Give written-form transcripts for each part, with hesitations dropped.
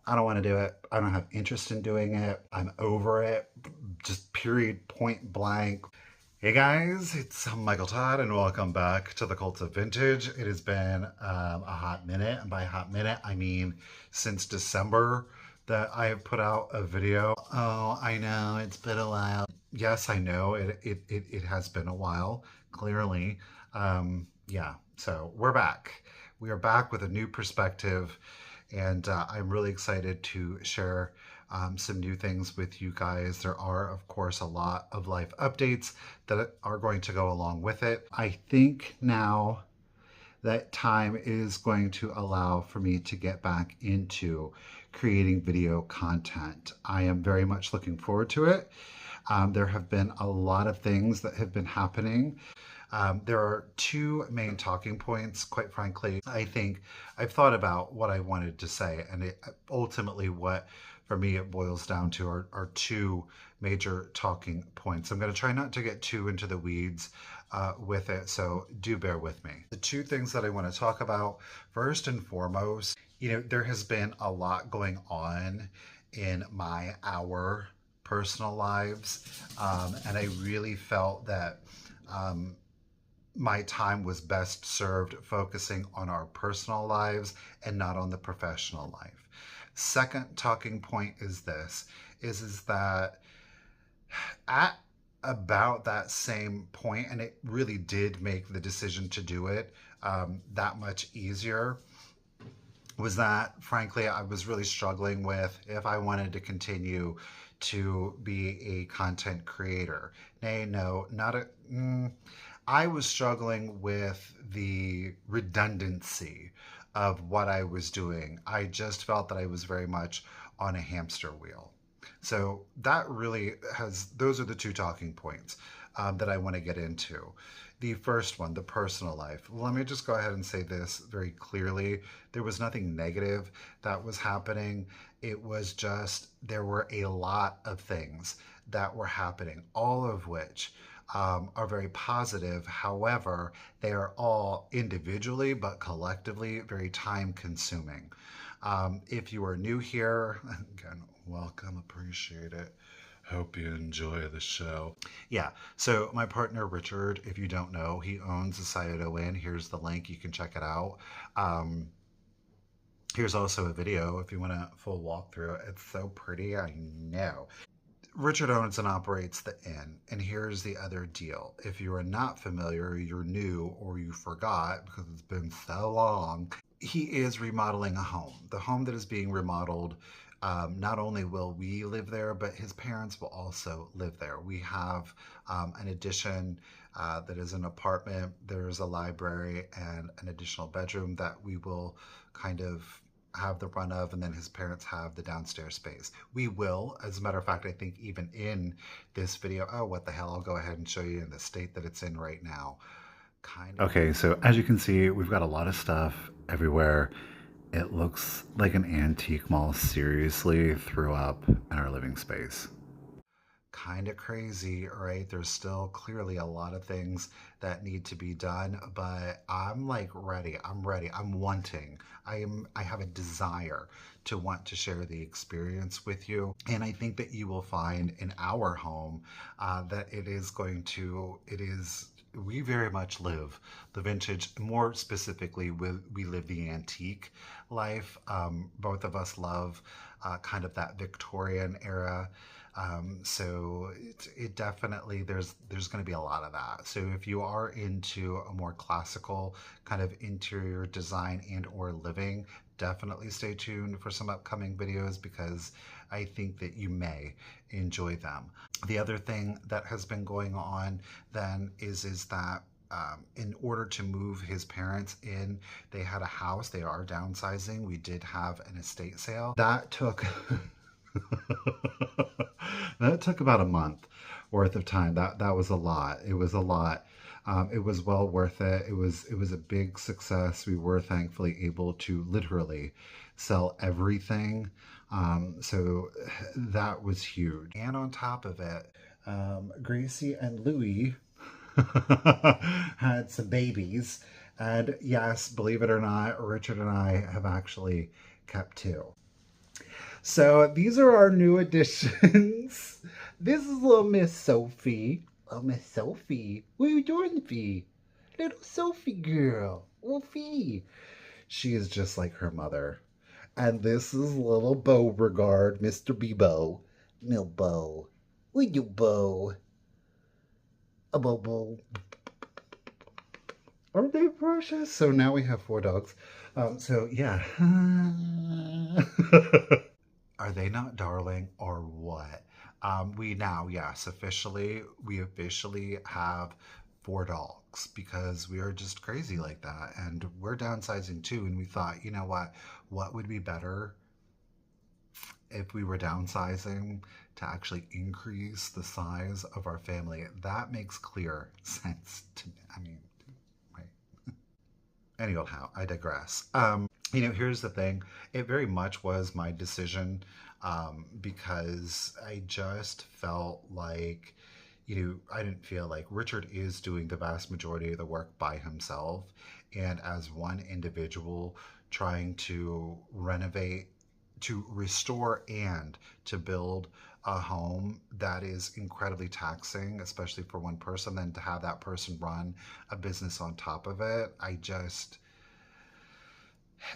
I don't want to do it. I don't have interest in doing it. I'm over it. Just period, point blank. Hey guys, it's Michael Todd, and welcome back to The.Cult.Of.Vintage. It has been a hot minute, and by hot minute, I mean since December that I have put out a video. Oh, I know, it's been a while. Yes, I know, it has been a while, clearly. Yeah, so we're back. We are back with a new perspective, and I'm really excited to share some new things with you guys. There are, of course, a lot of life updates that are going to go along with it. I think now that time is going to allow for me to get back into creating video content. I am very much looking forward to it. There have been a lot of things that have been happening. There are two main talking points, quite frankly. I think I've thought about what I wanted to say, and ultimately what, for me, it boils down to are two major talking points. I'm going to try not to get too into the weeds with it, so do bear with me. The two things that I want to talk about, first and foremost, there has been a lot going on in our personal lives, and I really felt that my time was best served focusing on our personal lives and not on the professional life. Second talking point is this, is that at about that same point, and it really did make the decision to do it that much easier, was that frankly I was really struggling with if I wanted to continue to be a content creator. Nay, no, not a. I was struggling with the redundancy of what I was doing. I just felt that I was very much on a hamster wheel. So that really those are the two talking points that I want to get into. The first one, the personal life. Well, let me just go ahead and say this very clearly. There was nothing negative that was happening. It was just there were a lot of things that were happening, all of which are very positive. However, they are all individually but collectively very time consuming. If you are new here, again, welcome, appreciate it. Hope you enjoy the show. Yeah, so my partner Richard, if you don't know, he owns the Scioto Inn. Here's the link, you can check it out. Here's also a video if you want a full walkthrough. It's so pretty, I know. Richard owns and operates the inn, and here's the other deal. If you are not familiar, you're new, or you forgot because it's been so long, he is remodeling a home. The home that is being remodeled, not only will we live there, but his parents will also live there. We have an addition that is an apartment. There's a library and an additional bedroom that we will kind of have the run of, and then his parents have the downstairs space. We will, as a matter of fact, I think even in this video, oh, what the hell, I'll go ahead and show you in the state that it's in right now. Okay, so as you can see, we've got a lot of stuff everywhere. It looks like an antique mall seriously threw up in our living space. Kind of crazy, right? There's still clearly a lot of things that need to be done, but I'm like ready. I'm ready. I'm wanting. I have a desire to want to share the experience with you, and I think that you will find in our home that we very much live the vintage. More specifically, we live the antique life. Both of us love kind of that Victorian era. So it definitely, there's going to be a lot of that. So if you are into a more classical kind of interior design and or living, definitely stay tuned for some upcoming videos because I think that you may enjoy them. The other thing that has been going on then is that in order to move his parents in, they had a house. They are downsizing. We did have an estate sale. That took that took about a month worth of time. That was a lot. It was a lot. It was well worth it. It was a big success. We were thankfully able to literally sell everything. So that was huge. And on top of it, Gracie and Louie had some babies. And yes, believe it or not, Richard and I have actually kept two. So these are our new additions. This is little Miss Sophie. Oh, Miss Sophie. What are you doing, Fee? Little Sophie girl. Oh, Fee. She is just like her mother. And this is little Beauregard, Mr. Bebo. Milbo. Will you Bo? A Bobo. Aren't they precious? So now we have four dogs. So yeah. Are they not darling or what? We now, yes, we officially have four dogs because we are just crazy like that. And we're downsizing too. And we thought, you know what? What would be better if we were downsizing to actually increase the size of our family? That makes clear sense to me. I mean, right. Anyhow, I digress. Here's the thing. It very much was my decision because I just felt like, I didn't feel like Richard is doing the vast majority of the work by himself. And as one individual trying to renovate, to restore, and to build a home that is incredibly taxing, especially for one person, then to have that person run a business on top of it,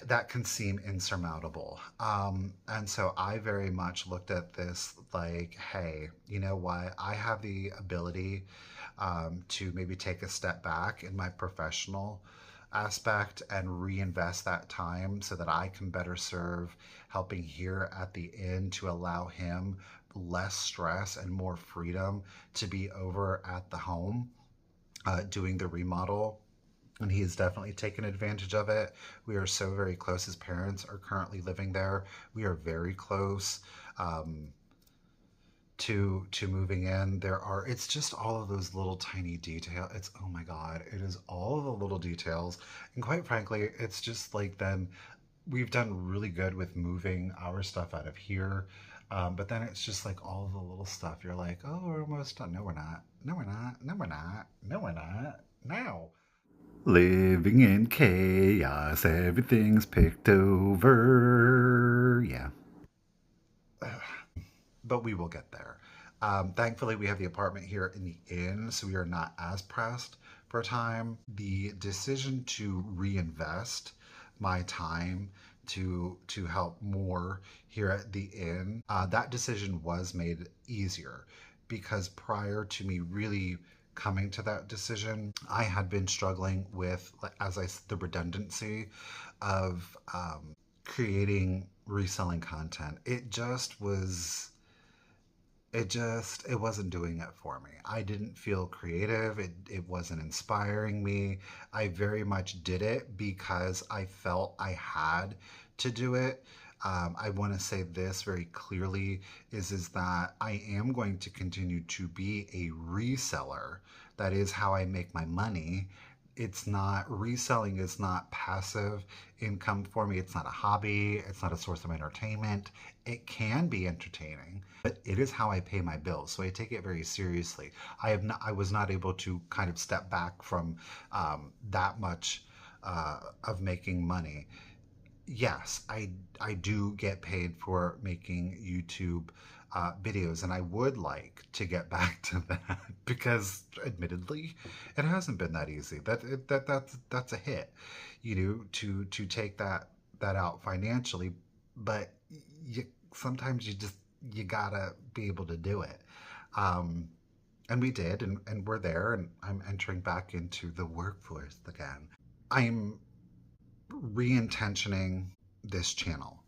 that can seem insurmountable. And so I very much looked at this like, hey, you know what? I have the ability to maybe take a step back in my professional aspect and reinvest that time so that I can better serve helping here at the inn to allow him less stress and more freedom to be over at the home doing the remodel, and he has definitely taken advantage of it. We are so very close. His parents are currently living there. We are very close um, to moving in. It's just all of those little tiny details. It's oh my god, it is all of the little details, and quite frankly, it's just like then we've done really good with moving our stuff out of here. But then it's just like all of the little stuff. You're like, oh, we're almost done. No, we're not. No, we're not. No, we're not. No, we're not. Now. Living in chaos, everything's picked over. Yeah. But we will get there. Thankfully, we have the apartment here in the inn, so we are not as pressed for time. The decision to reinvest my time to help more here at the inn, that decision was made easier because prior to me really coming to that decision, I had been struggling with, as I said, the redundancy of creating reselling content. It wasn't doing it for me. I didn't feel creative. It wasn't inspiring me. I very much did it because I felt I had to do it. I want to say this very clearly is that I am going to continue to be a reseller. That is how I make my money. It's not reselling is not passive income for me. It's not a hobby. It's not a source of entertainment. It can be entertaining, but it is how I pay my bills. So I take it very seriously. I was not able to kind of step back from that much of making money. Yes, I do get paid for making YouTube videos, and I would like to get back to that because, admittedly, it hasn't been that easy. That's a hit, to take that out financially, but you sometimes you gotta be able to do it. Um, and we did, and we're there, and I'm entering back into the workforce again. I'm re-intentioning this channel.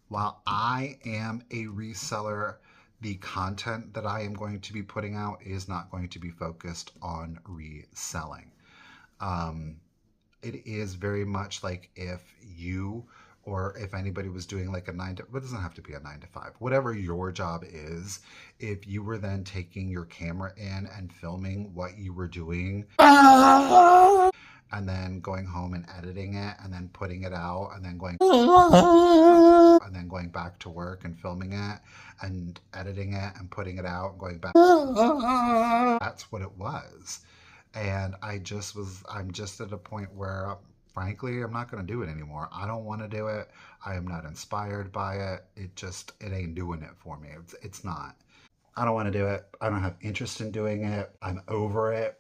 While I am a reseller, the content that I am going to be putting out is not going to be focused on reselling. Um, it is very much like if you or if anybody was doing like a it doesn't have to be a 9 to 5, whatever your job is, if you were then taking your camera in and filming what you were doing and then going home and editing it and then putting it out and then going back to work and filming it and editing it and putting it out and going back. That's what it was. And I'm just at a point where frankly, I'm not going to do it anymore. I don't want to do it. I am not inspired by it. It ain't doing it for me. It's not. I don't want to do it. I don't have interest in doing it. I'm over it.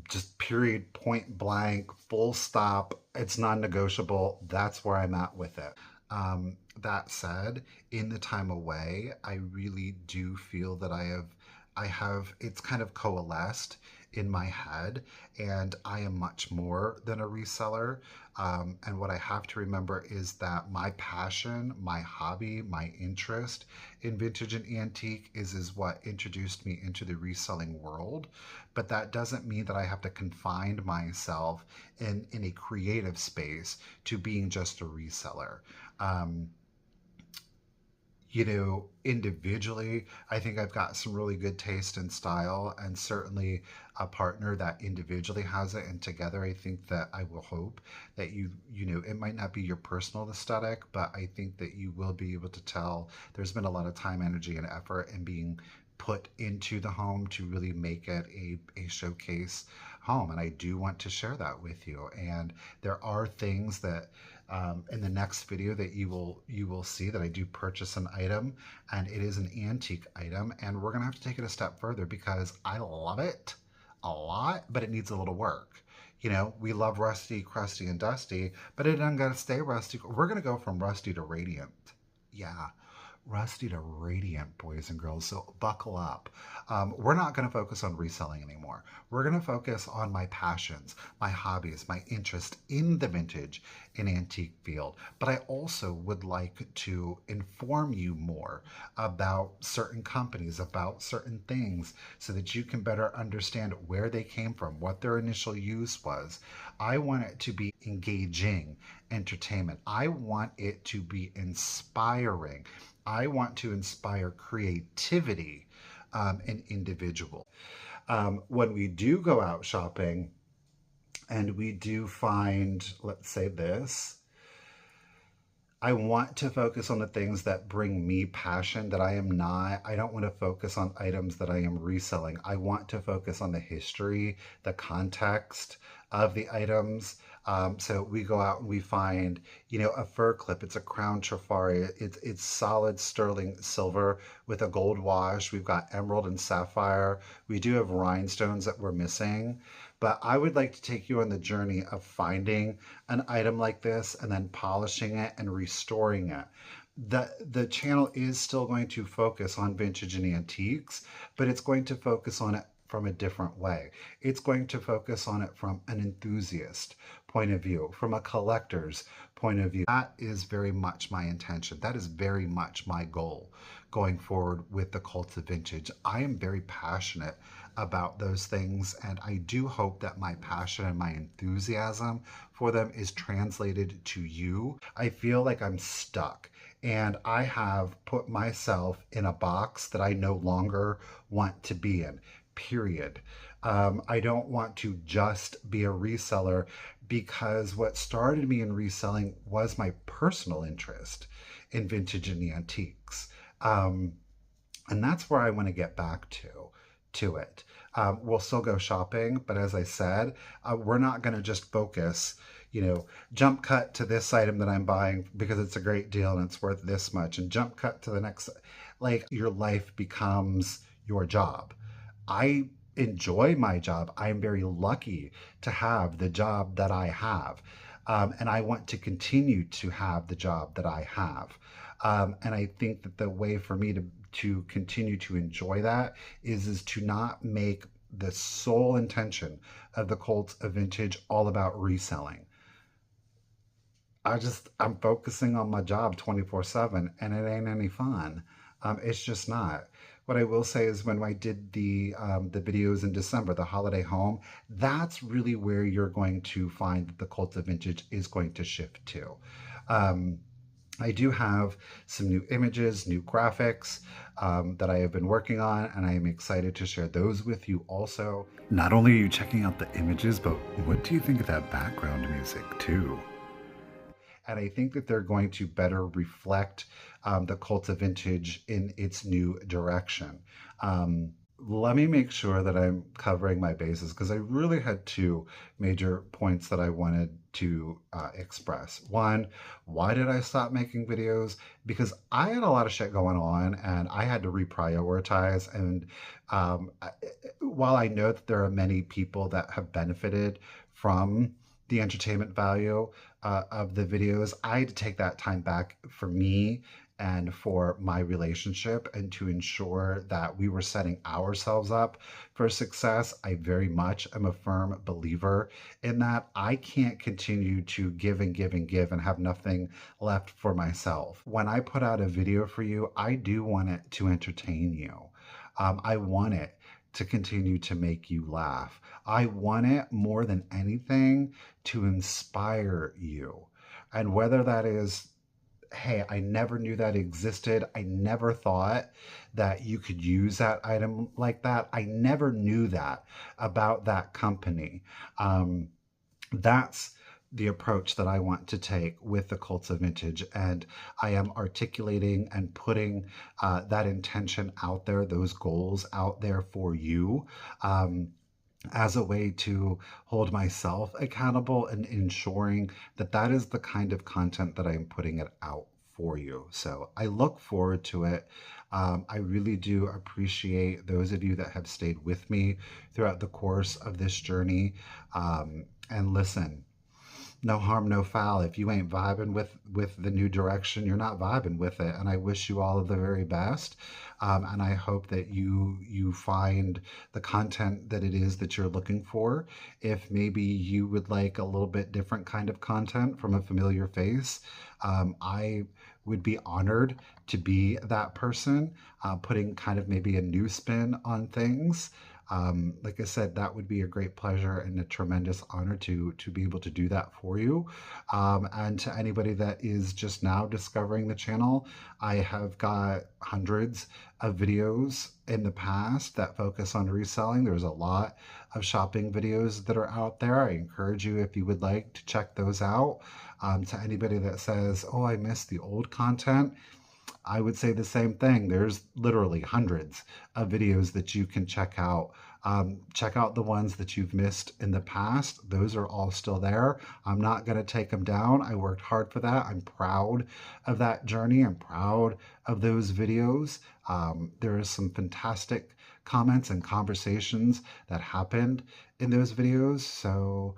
Just period, point blank, full stop. It's non negotiable. That's where I'm at with it. That said, in the time away, I really do feel that it's kind of coalesced in my head, and I am much more than a reseller. And what I have to remember is that my passion, my hobby, my interest in vintage and antique is what introduced me into the reselling world. But that doesn't mean that I have to confine myself in a creative space to being just a reseller. Um, Individually, I think I've got some really good taste and style, and certainly a partner that individually has it. And together, I think that I will hope that it might not be your personal aesthetic, but I think that you will be able to tell there's been a lot of time, energy, and effort in being put into the home to really make it a showcase home. And I do want to share that with you. And there are things that in the next video that you will see that I do purchase an item, and it is an antique item, and we're gonna have to take it a step further because I love it a lot, but it needs a little work. We love rusty, crusty, and dusty, but it doesn't gotta stay rusty. We're gonna go from rusty to radiant. Yeah, rusty to radiant, boys and girls. So buckle up. We're not going to focus on reselling anymore. We're going to focus on my passions, my hobbies, my interest in the vintage and antique field. But I also would like to inform you more about certain companies, about certain things, so that you can better understand where they came from, what their initial use was. I want it to be engaging entertainment. I want it to be inspiring. I want to inspire creativity in individuals. When we do go out shopping and we do find, let's say this, I want to focus on the things that bring me passion that I don't want to focus on items that I am reselling. I want to focus on the history, the context of the items. So we go out and we find, a fur clip. It's a crown trifari. It's solid sterling silver with a gold wash. We've got emerald and sapphire. We do have rhinestones that we're missing. But I would like to take you on the journey of finding an item like this and then polishing it and restoring it. The channel is still going to focus on vintage and antiques, but it's going to focus on it from a different way. It's going to focus on it from an enthusiast point of view, from a collector's point of view. That is very much my intention. That is very much my goal going forward with the Cult of Vintage. I am very passionate about those things, and I do hope that my passion and my enthusiasm for them is translated to you. I feel like I'm stuck, and I have put myself in a box that I no longer want to be in, period. I don't want to just be a reseller, because what started me in reselling was my personal interest in vintage and antiques. And that's where I want to get back to it. We'll still go shopping, but as I said, we're not going to just focus, jump cut to this item that I'm buying because it's a great deal and it's worth this much, and jump cut to the next. Like, your life becomes your job. I enjoy my job. I'm very lucky to have the job that I have. And I want to continue to have the job that I have. And I think that the way for me to continue to enjoy that is to not make the sole intention of the Cult of Vintage all about reselling. I'm focusing on my job 24/7, and it ain't any fun. It's just not. What I will say is, when I did the videos in December, the holiday home, that's really where you're going to find that the Cult of Vintage is going to shift to. I do have some new images, new graphics that I have been working on, and I am excited to share those with you also. Not only are you checking out the images, but what do you think of that background music too? And I think that they're going to better reflect the Cult of Vintage in its new direction. let me make sure that I'm covering my bases because I really had two major points that I wanted to express. One, why did I stop making videos? Because I had a lot of shit going on and I had to reprioritize. And while I know that there are many people that have benefited from the entertainment value of the videos, I had to take that time back for me and for my relationship and to ensure that we were setting ourselves up for success. I very much am a firm believer in that. I can't continue to give and give and give and have nothing left for myself. When I put out a video for you, I do want it to entertain you. I want it to continue to make you laugh. I want it more than anything to inspire you. And whether that is, hey, I never knew that existed. I never thought that you could use that item like that. I never knew that about that company. That's the approach that I want to take with the Cults of Vintage. And I am articulating and putting that intention out there, those goals out there for you. As a way to hold myself accountable and ensuring that that is the kind of content that I'm putting it out for you. So I look forward to it. I really do appreciate those of you that have stayed with me throughout the course of this journey. And listen, no harm, no foul. If you ain't vibing with the new direction, you're not vibing with it. And I wish you all of the very best. And I hope that you find the content that it is that you're looking for. If maybe you would like a little bit different kind of content from a familiar face, I would be honored to be that person, putting kind of maybe a new spin on things. Like I said, that would be a great pleasure and a tremendous honor to be able to do that for you. And to anybody that is just now discovering the channel, I have got hundreds of videos in the past that focus on reselling. There's a lot of shopping videos that are out there. I encourage you, if you would like, to check those out. To anybody that says, oh, I missed the old content, I would say the same thing. There's literally hundreds of videos that you can check out. Check out the ones that you've missed in the past. Those are all still there. I'm not going to take them down. I worked hard for that. I'm proud of that journey. I'm proud of those videos. There is some fantastic comments and conversations that happened in those videos. So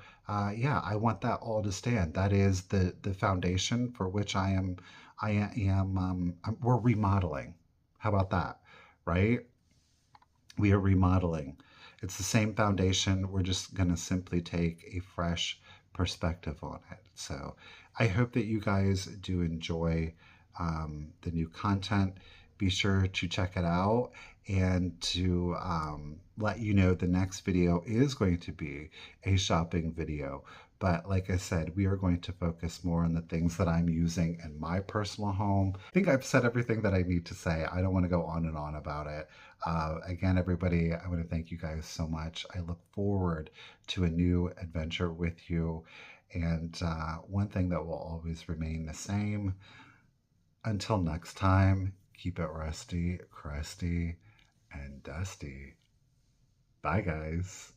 yeah, I want that all to stand. That is the foundation for which we're remodeling. How about that? Right? We are remodeling. It's the same foundation. We're just going to simply take a fresh perspective on it. So I hope that you guys do enjoy the new content. Be sure to check it out and to let you know the next video is going to be a shopping video. But like I said, we are going to focus more on the things that I'm using in my personal home. I think I've said everything that I need to say. I don't want to go on and on about it. Again, everybody, I want to thank you guys so much. I look forward to a new adventure with you. And one thing that will always remain the same, until next time, keep it rusty, crusty, and dusty. Bye, guys.